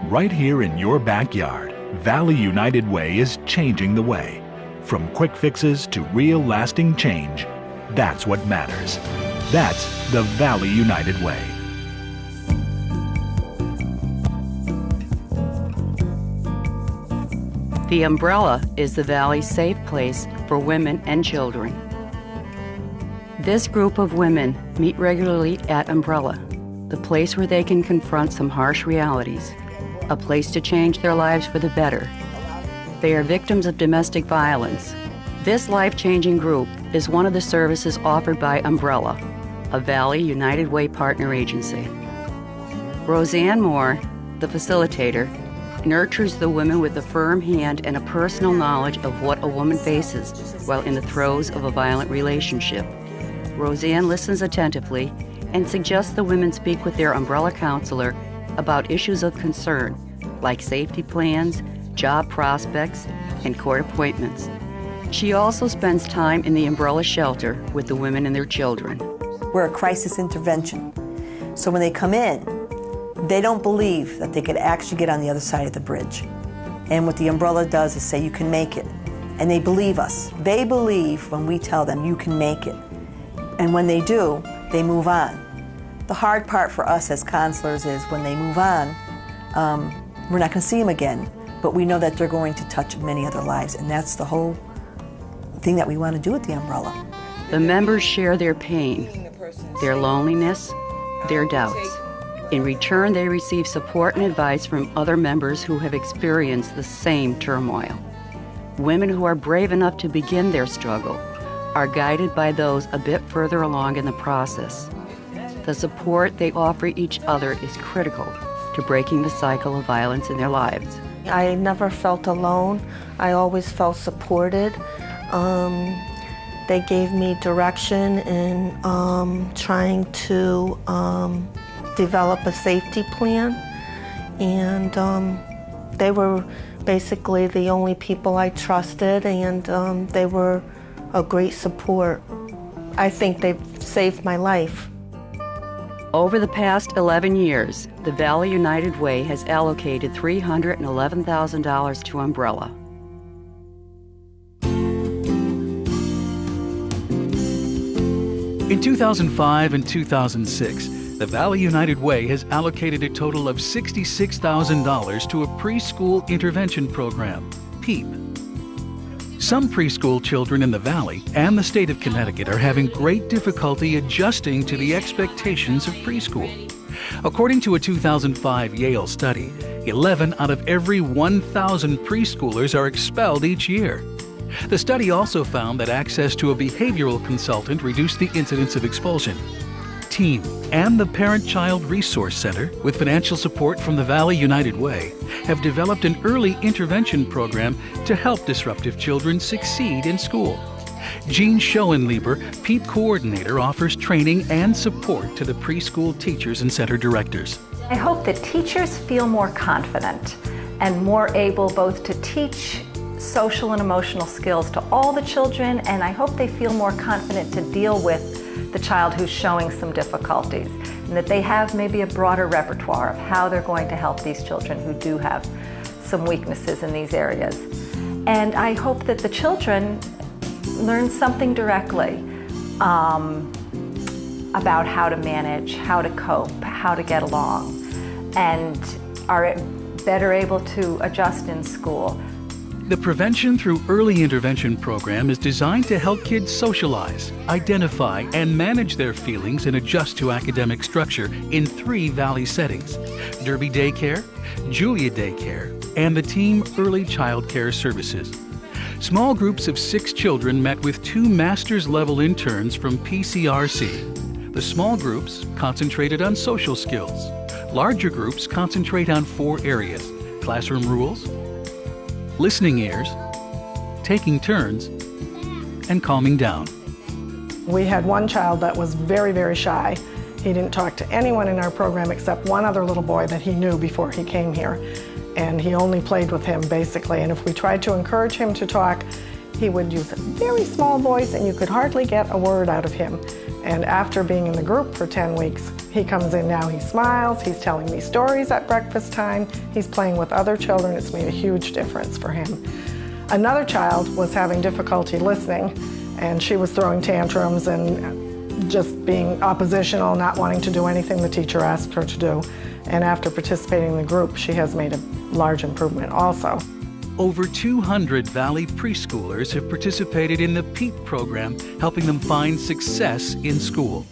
Right here in your backyard, Valley United Way is changing the way. From quick fixes to real lasting change, that's what matters. That's the Valley United Way. The Umbrella is the Valley's safe place for women and children. This group of women meet regularly at Umbrella, the place where they can confront some harsh realities, a place to change their lives for the better. They are victims of domestic violence. This life-changing group is one of the services offered by Umbrella, a Valley United Way partner agency. Roseanne Moore, the facilitator, nurtures the women with a firm hand and a personal knowledge of what a woman faces while in the throes of a violent relationship. Roseanne listens attentively and suggests the women speak with their Umbrella counselor about issues of concern, like safety plans, job prospects, and court appointments. She also spends time in the Umbrella shelter with the women and their children. We're a crisis intervention. So when they come in, they don't believe that they could actually get on the other side of the bridge. And what the Umbrella does is say, you can make it. And they believe us. They believe when we tell them, you can make it. And when they do, they move on. The hard part for us as counselors is when they move on, we're not going to see them again, but we know that they're going to touch many other lives. And that's the whole thing that we want to do with the Umbrella. The members share their pain, their loneliness, their doubts. In return, they receive support and advice from other members who have experienced the same turmoil. Women who are brave enough to begin their struggle are guided by those a bit further along in the process. The support they offer each other is critical to breaking the cycle of violence in their lives. I never felt alone. I always felt supported. They gave me direction in trying to develop a safety plan, and they were basically the only people I trusted, and they were a great support. I think they've saved my life. Over the past 11 years, the Valley United Way has allocated $311,000 to Umbrella. In 2005 and 2006, the Valley United Way has allocated a total of $66,000 to a preschool intervention program, PEEP. Some preschool children in the Valley and the state of Connecticut are having great difficulty adjusting to the expectations of preschool. According to a 2005 Yale study, 11 out of every 1,000 preschoolers are expelled each year. The study also found that access to a behavioral consultant reduced the incidence of expulsion. TEAM and the Parent-Child Resource Center, with financial support from the Valley United Way, have developed an early intervention program to help disruptive children succeed in school. Jean Schoenlieber, PEEP coordinator, offers training and support to the preschool teachers and center directors. I hope that teachers feel more confident and more able both to teach social and emotional skills to all the children, and I hope they feel more confident to deal with the child who's showing some difficulties, and that they have maybe a broader repertoire of how they're going to help these children who do have some weaknesses in these areas. And I hope that the children learn something directly about how to manage, how to cope, how to get along, and are better able to adjust in school. The Prevention Through Early Intervention program is designed to help kids socialize, identify, and manage their feelings and adjust to academic structure in 3 Valley settings: Derby Daycare, Julia Daycare, and the TEAM Early Child Care Services. Small groups of 6 children met with 2 master's level interns from PCRC. The small groups concentrated on social skills. Larger groups concentrate on 4 areas: classroom rules, listening ears, taking turns, and calming down. We had one child that was very, very shy. He didn't talk to anyone in our program except one other little boy that he knew before he came here. And he only played with him, basically. And if we tried to encourage him to talk, He would use a very small voice and you could hardly get a word out of him. And after being in the group for 10 weeks, he comes in now, he smiles, he's telling me stories at breakfast time, he's playing with other children. It's made a huge difference for him. Another child was having difficulty listening, and she was throwing tantrums and just being oppositional, not wanting to do anything the teacher asked her to do. And after participating in the group, she has made a large improvement also. Over 200 Valley preschoolers have participated in the PEEP program, helping them find success in school.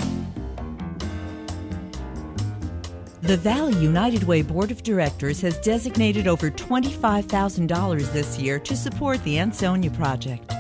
The Valley United Way Board of Directors has designated over $25,000 this year to support the Ansonia Project.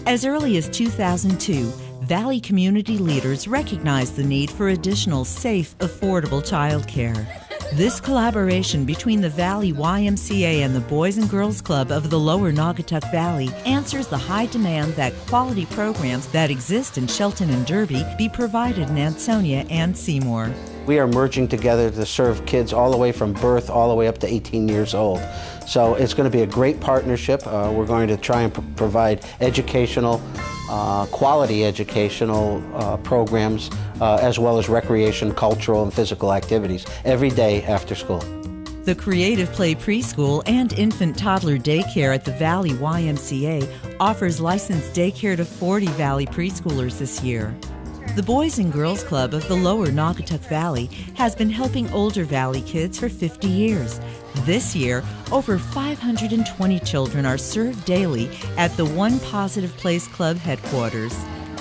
As early as 2002, Valley community leaders recognized the need for additional safe, affordable childcare. This collaboration between the Valley YMCA and the Boys and Girls Club of the Lower Naugatuck Valley answers the high demand that quality programs that exist in Shelton and Derby be provided in Ansonia and Seymour. We are merging together to serve kids all the way from birth all the way up to 18 years old. So it's going to be a great partnership. We're going to try and provide educational, quality educational programs, as well as recreation, cultural, and physical activities every day after school. The Creative Play Preschool and Infant Toddler Daycare at the Valley YMCA offers licensed daycare to 40 Valley preschoolers this year. The Boys and Girls Club of the Lower Naugatuck Valley has been helping older Valley kids for 50 years. This year, over 520 children are served daily at the One Positive Place Club headquarters.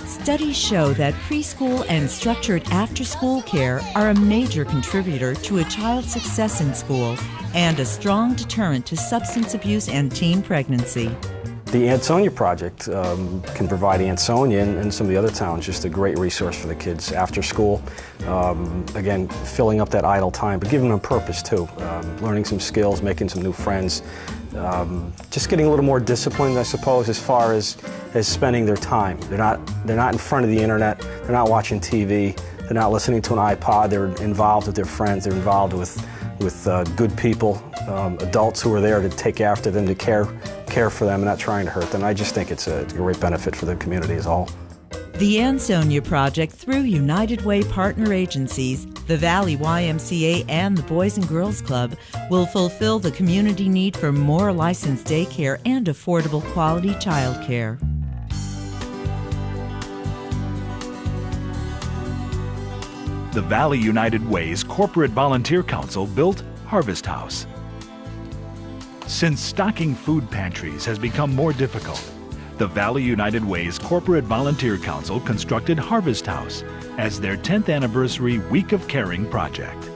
Studies show that preschool and structured after-school care are a major contributor to a child's success in school and a strong deterrent to substance abuse and teen pregnancy. The Ansonia Project can provide Ansonia and some of the other towns just a great resource for the kids after school. Again, filling up that idle time, but giving them purpose too. Learning some skills, making some new friends. Just getting a little more disciplined, I suppose, as far as spending their time. They're not in front of the internet. They're not watching TV. They're not listening to an iPod. They're involved with their friends. They're involved with good people, adults who are there to take after them, to care for them, and not trying to hurt them. I just think it's a great benefit for the community as a whole. The Ansonia Project, through United Way partner agencies, the Valley YMCA and the Boys and Girls Club, will fulfill the community need for more licensed daycare and affordable quality childcare. The Valley United Way's Corporate Volunteer Council built Harvest House. Since stocking food pantries has become more difficult, the Valley United Way's Corporate Volunteer Council constructed Harvest House as their 10th anniversary Week of Caring project.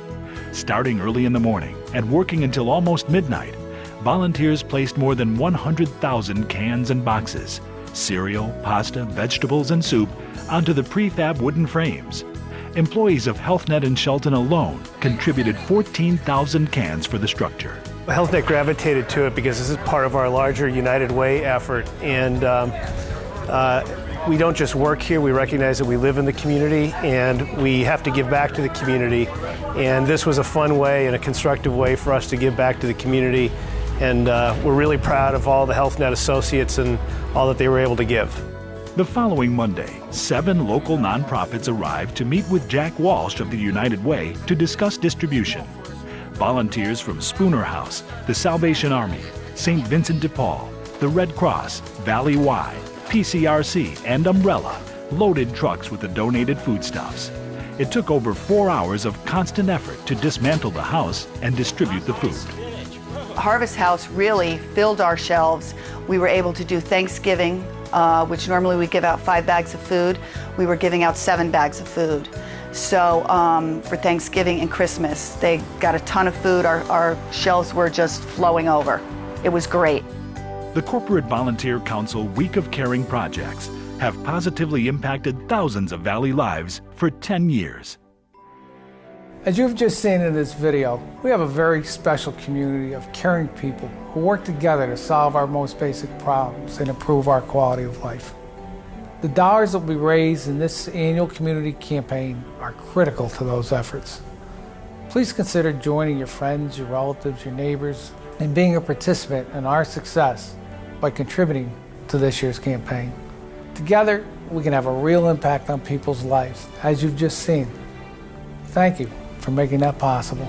Starting early in the morning and working until almost midnight, volunteers placed more than 100,000 cans and boxes, cereal, pasta, vegetables, and soup onto the prefab wooden frames. Employees of HealthNet in Shelton alone contributed 14,000 cans for the structure. HealthNet gravitated to it because this is part of our larger United Way effort, and we don't just work here, we recognize that we live in the community and we have to give back to the community, and this was a fun way and a constructive way for us to give back to the community, and we're really proud of all the HealthNet associates and all that they were able to give. The following Monday, 7 local nonprofits arrived to meet with Jack Walsh of the United Way to discuss distribution. Volunteers from Spooner House, the Salvation Army, St. Vincent de Paul, the Red Cross, Valley Y, PCRC, and Umbrella loaded trucks with the donated foodstuffs. It took over 4 hours of constant effort to dismantle the house and distribute the food. Harvest House really filled our shelves. We were able to do Thanksgiving, which normally we give out 5 bags of food. We were giving out 7 bags of food. So for Thanksgiving and Christmas, they got a ton of food. Our shelves were just flowing over. It was great. The Corporate Volunteer Council Week of Caring projects have positively impacted thousands of Valley lives for 10 years. As you've just seen in this video, we have a very special community of caring people who work together to solve our most basic problems and improve our quality of life. The dollars that we raise in this annual community campaign are critical to those efforts. Please consider joining your friends, your relatives, your neighbors, and being a participant in our success by contributing to this year's campaign. Together, we can have a real impact on people's lives, as you've just seen. Thank you for making that possible.